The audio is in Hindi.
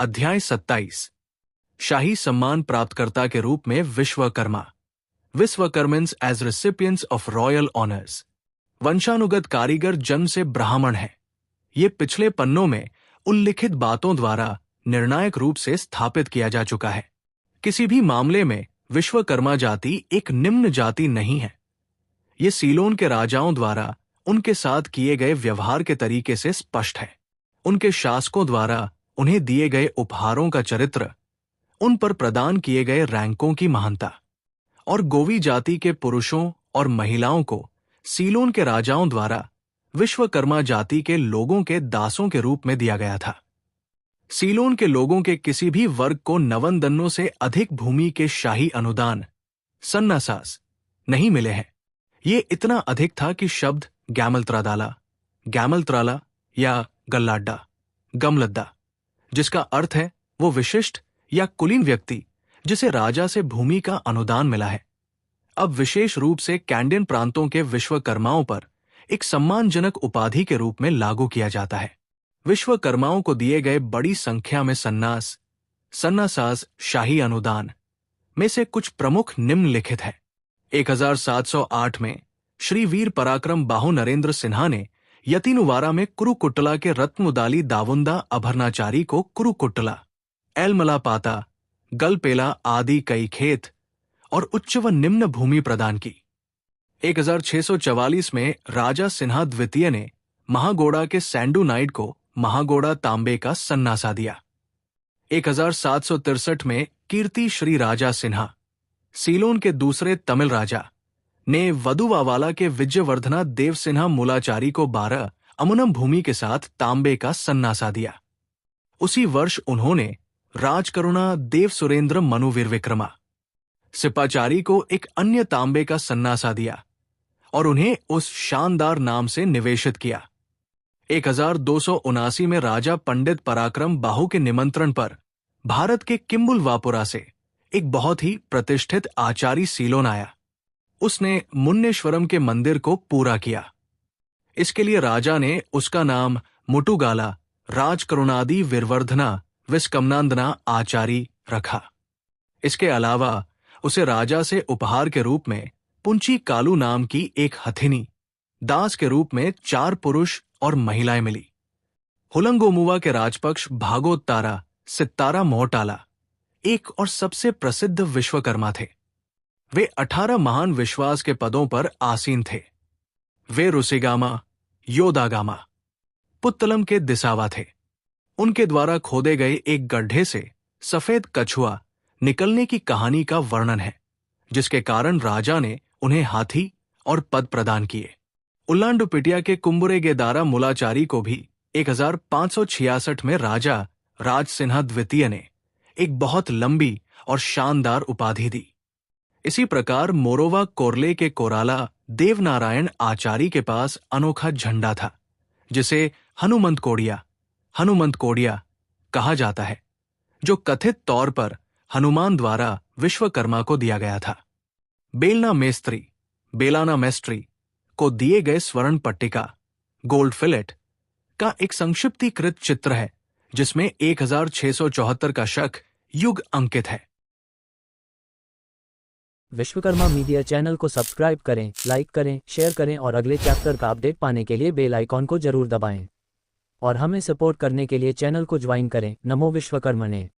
अध्याय 27। शाही सम्मान प्राप्तकर्ता के रूप में Vishwakarma. Vishwakarmans as recipients of royal honours. वंशानुगत कारीगर जन्म से ब्राह्मण है। ये पिछले पन्नों में उल्लिखित बातों द्वारा निर्णायक रूप से स्थापित किया जा चुका है। किसी भी मामले में विश्वकर्मा जाति एक निम्न जाति नहीं है। ये सीलोन के राजाओं द्वारा उनके साथ किए गए व्यवहार के तरीके से स्पष्ट है। उनके शासकों द्वारा उन्हें दिए गए उपहारों का चरित्र, उन पर प्रदान किए गए रैंकों की महानता, और गोवी जाति के पुरुषों और महिलाओं को सीलोन के राजाओं द्वारा विश्वकर्मा जाति के लोगों के दासों के रूप में दिया गया था। सीलोन के लोगों के किसी भी वर्ग को नवनदन्नों से अधिक भूमि के शाही अनुदान सन्नासास नहीं मिले हैं। ये इतना अधिक था कि शब्द गैमलत्राला या गल्लाड्डा, गमलद्दा, जिसका अर्थ है वो विशिष्ट या कुलीन व्यक्ति जिसे राजा से भूमि का अनुदान मिला है, अब विशेष रूप से कैंडियन प्रांतों के विश्वकर्माओं पर एक सम्मानजनक उपाधि के रूप में लागू किया जाता है। विश्वकर्माओं को दिए गए बड़ी संख्या में सन्नासास शाही अनुदान में से कुछ प्रमुख निम्नलिखित है। 1708 में श्री वीर पराक्रम बाहु नरेंद्र सिन्हा ने यतिनुवारा में कुरुकुट्टला के रत्मुदाली दावुंदा अभरनाचारी को कुरुकुट्टला, एलमलापाता, गलपेला आदि कई खेत और उच्च व निम्न भूमि प्रदान की। 1644 में राजा सिन्हा द्वितीय ने महागोड़ा के सैंडू नाइट को महागोड़ा तांबे का सन्नासा दिया। 1763 में कीर्ति श्री राजा सिन्हा, सीलोन के दूसरे तमिल राजा, ने वदुवावाला के विजयवर्धना देव सिन्हा मूलाचारी को 12 अमुनम भूमि के साथ तांबे का सन्नासा दिया। उसी वर्ष उन्होंने राजकरुणा देव सुरेंद्र मनुवीर विक्रमा सिपाचारी को एक अन्य तांबे का सन्नासा दिया और उन्हें उस शानदार नाम से निवेशित किया। 1279 में राजा पंडित पराक्रम बाहु के निमंत्रण पर भारत के किम्बुलवापुरा से एक बहुत ही प्रतिष्ठित आचारी सीलोन आया। उसने मुन्नेश्वरम के मंदिर को पूरा किया। इसके लिए राजा ने उसका नाम मुटुगाला राजकरुणादि विरवर्धना विस्कमनांदना आचारी रखा। इसके अलावा उसे राजा से उपहार के रूप में पुंची कालू नाम की एक हथिनी, दास के रूप में 4 पुरुष और महिलाएं मिली। हुलंगोमुवा के राजपक्ष भागोत्तारा सित्तारा मोहटाला एक और सबसे प्रसिद्ध विश्वकर्मा थे। वे 18 महान विश्वास के पदों पर आसीन थे। वे रुसिगामा, योदागामा, पुत्तलम के दिसावा थे। उनके द्वारा खोदे गए एक गड्ढे से सफेद कछुआ निकलने की कहानी का वर्णन है, जिसके कारण राजा ने उन्हें हाथी और पद प्रदान किए। उल्लांडुपिटिया के कुंबुरेगेदारा मुलाचारी को भी 1566 में राजा राज सिन्हा द्वितीय ने एक बहुत लंबी और शानदार उपाधि दी। इसी प्रकार मोरोवा कोरले के कोराला देवनारायण आचारी के पास अनोखा झंडा था, जिसे हनुमंत कोडिया कहा जाता है, जो कथित तौर पर हनुमान द्वारा विश्वकर्मा को दिया गया था। बेलाना मेस्ट्री को दिए गए स्वर्ण पट्टिका गोल्ड फिलेट का एक संक्षिप्तीकृत चित्र है, जिसमें 1674 का शक युग अंकित है। विश्वकर्मा मीडिया चैनल को सब्सक्राइब करें, लाइक करें, शेयर करें और अगले चैप्टर का अपडेट पाने के लिए बेल आइकॉन को जरूर दबाएं। और हमें सपोर्ट करने के लिए चैनल को ज्वाइन करें। नमो विश्वकर्मणे।